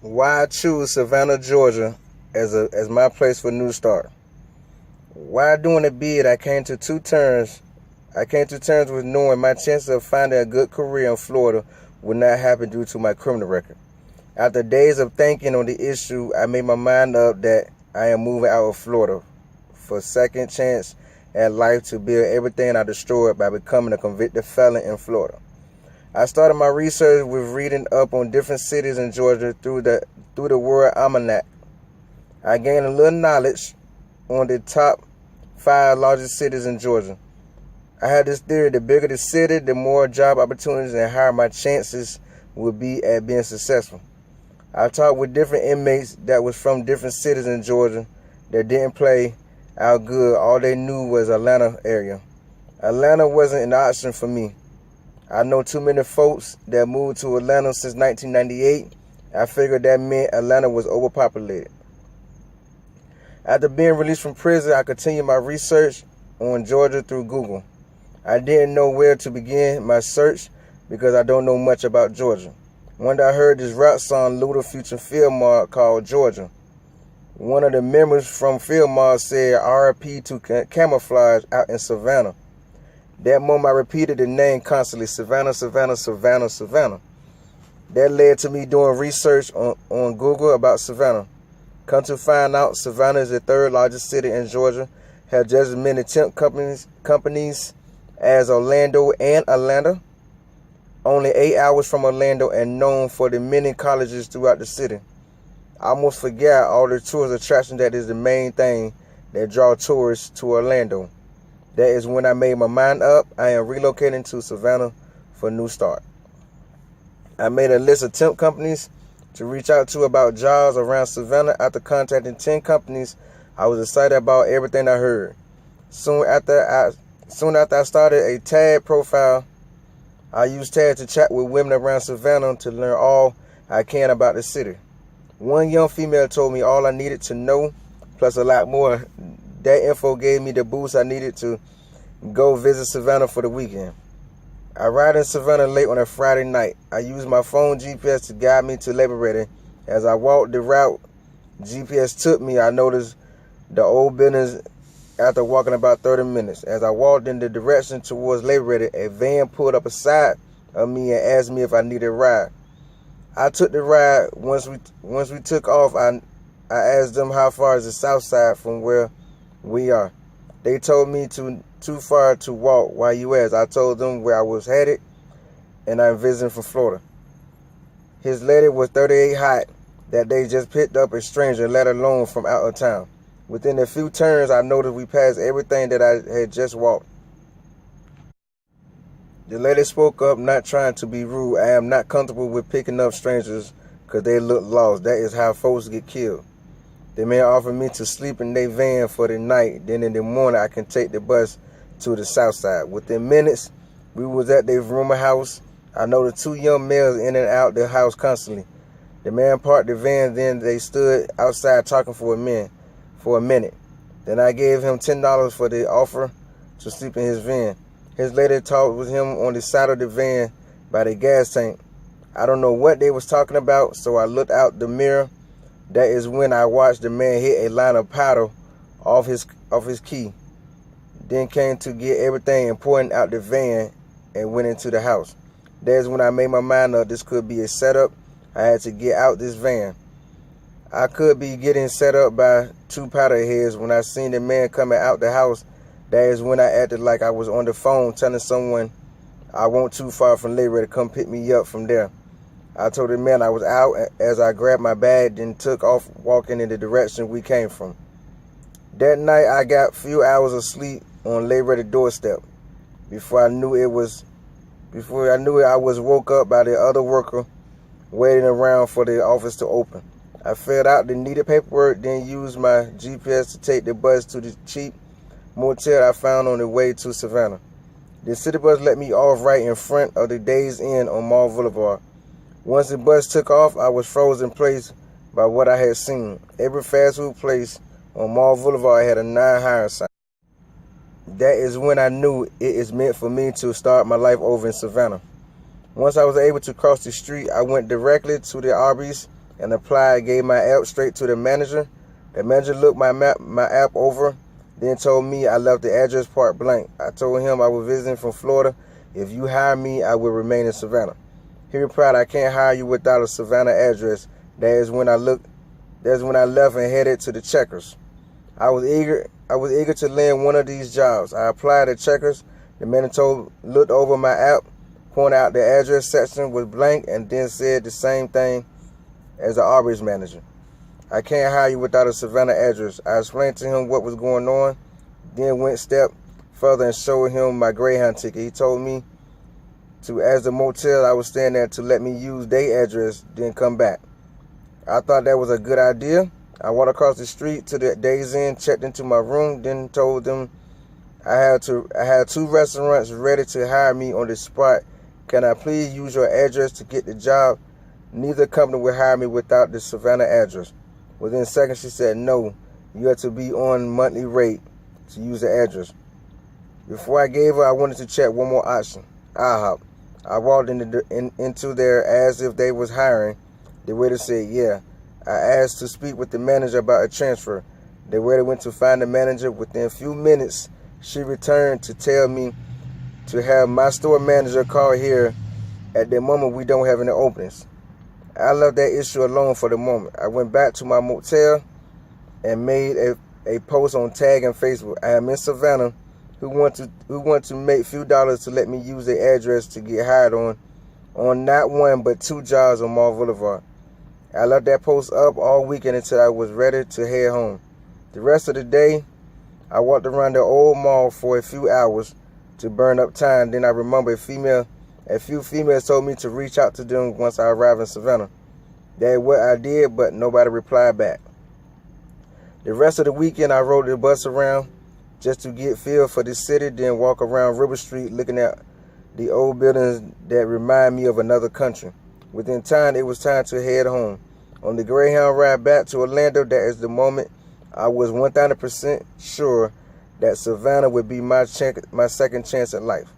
Why I choose Savannah, Georgia as my place for New Start. While doing the bid, I came to terms with knowing my chances of finding a good career in Florida would not happen due to my criminal record. After days of thinking on the issue, I made my mind up that I am moving out of Florida for a second chance at life to build everything I destroyed by becoming a convicted felon in Florida. I started my research with reading up on different cities in Georgia through the World Almanac. I gained a little knowledge on the top 5 largest cities in Georgia. I had this theory: the bigger the city, the more job opportunities and higher my chances would be at being successful. I talked with different inmates that was from different cities in Georgia that didn't play out good. All they knew was Atlanta area. Atlanta wasn't an option for me. I know too many folks that moved to Atlanta since 1998. I figured that meant Atlanta was overpopulated. After being released from prison, I continued my research on Georgia through Google. I didn't know where to begin my search because I don't know much about Georgia. One day I heard this rap song Luda featuring Phil Mars called Georgia. One of the members from Phil Mars said RIP to camouflage out in Savannah. That moment I repeated the name constantly: Savannah, Savannah, Savannah, Savannah. That led to me doing research on Google about Savannah. Come to find out, Savannah is the 3rd largest city in Georgia, has just as many temp companies as Orlando and Atlanta, only 8 hours from Orlando, and known for the many colleges throughout the city. I almost forgot all the tourist attraction that is the main thing that draw tourists to Orlando. That is when I made my mind up. I am relocating to Savannah for a new start. I made a list of temp companies to reach out to about jobs around Savannah. After contacting 10 companies, I was excited about everything I heard. Soon after I started a tag profile, I used tag to chat with women around Savannah to learn all I can about the city. One young female told me all I needed to know, plus a lot more. That info gave me the boost I needed to go visit Savannah for the weekend. I arrived in Savannah late on a Friday night. I used my phone GPS to guide me to Labor Ready. As I walked the route GPS took me, I noticed the old buildings after walking about 30 minutes. As I walked in the direction towards Labor Ready, a van pulled up beside of me and asked me if I needed a ride. I took the ride. Once we took off, I asked them how far is the south side from where we are. They told me too far to walk. Why you asked? I told them where I was headed, and I'm visiting from Florida. His lady was 38 hot that they just picked up a stranger, let alone from out of town. Within a few turns, I noticed we passed everything that I had just walked. The lady spoke up, not trying to be rude. I am not comfortable with picking up strangers because they look lost. That is how folks get killed. The man offered me to sleep in their van for the night. Then in the morning, I can take the bus to the south side. Within minutes, we was at their room house. I noticed 2 young males in and out the house constantly. The man parked the van, then they stood outside talking for a minute. Then I gave him $10 for the offer to sleep in his van. His lady talked with him on the side of the van by the gas tank. I don't know what they was talking about, so I looked out the mirror. That is when I watched the man hit a line of powder off his key. Then came to get everything important out the van and went into the house. That is when I made my mind up this could be a setup. I had to get out this van. I could be getting set up by 2 powder heads. When I seen the man coming out the house, that is when I acted like I was on the phone telling someone I wasn't too far from Labor to come pick me up from there. I told the man I was out as I grabbed my bag and took off walking in the direction we came from. That night I got a few hours of sleep on Labor doorstep. Before I knew it, I was woke up by the other worker waiting around for the office to open. I filled out the needed paperwork, then used my GPS to take the bus to the cheap motel I found on the way to Savannah. The city bus let me off right in front of the Days Inn on Mall Boulevard. Once the bus took off, I was frozen in place by what I had seen. Every fast food place on Mall Boulevard had a non-hire sign. That is when I knew it is meant for me to start my life over in Savannah. Once I was able to cross the street, I went directly to the Arby's and applied. Gave my app straight to the manager. The manager looked my app over, then told me I left the address part blank. I told him I was visiting from Florida. If you hire me, I will remain in Savannah. He replied, I can't hire you without a Savannah address. That's when I left and headed to the Checkers. I was eager to land one of these jobs. I applied at Checkers. The manager looked over my app, pointed out the address section was blank, and then said the same thing as the Arby's manager. I can't hire you without a Savannah address. I explained to him what was going on, then went a step further and showed him my Greyhound ticket. He told me to ask the motel I was staying at to let me use their address, then come back. I thought that was a good idea. I walked across the street to the Days Inn, checked into my room, then told them I had 2 restaurants ready to hire me on the spot. Can I please use your address to get the job? Neither company will hire me without the Savannah address. Within seconds, she said, no, you have to be on monthly rate to use the address. Before I gave her, I wanted to check one more option, IHOP. I walked into there as if they was hiring. The waiter said, yeah. I asked to speak with the manager about a transfer. The waiter went to find the manager. Within a few minutes, she returned to tell me to have my store manager call here. At the moment, we don't have any openings. I left that issue alone for the moment. I went back to my motel and made a post on Tag and Facebook. I am in Savannah. Who want to make a few dollars to let me use their address to get hired on not 1 but 2 jobs on Mall Boulevard. I left that post up all weekend until I was ready to head home. The rest of the day, I walked around the old mall for a few hours to burn up time. Then I remember a few females told me to reach out to them once I arrived in Savannah. That's what I did, but nobody replied back. The rest of the weekend, I rode the bus around just to get feel for the city, then walk around River Street looking at the old buildings that remind me of another country. Within time, it was time to head home. On the Greyhound ride back to Orlando, that is the moment I was 1,000% sure that Savannah would be my second chance at life.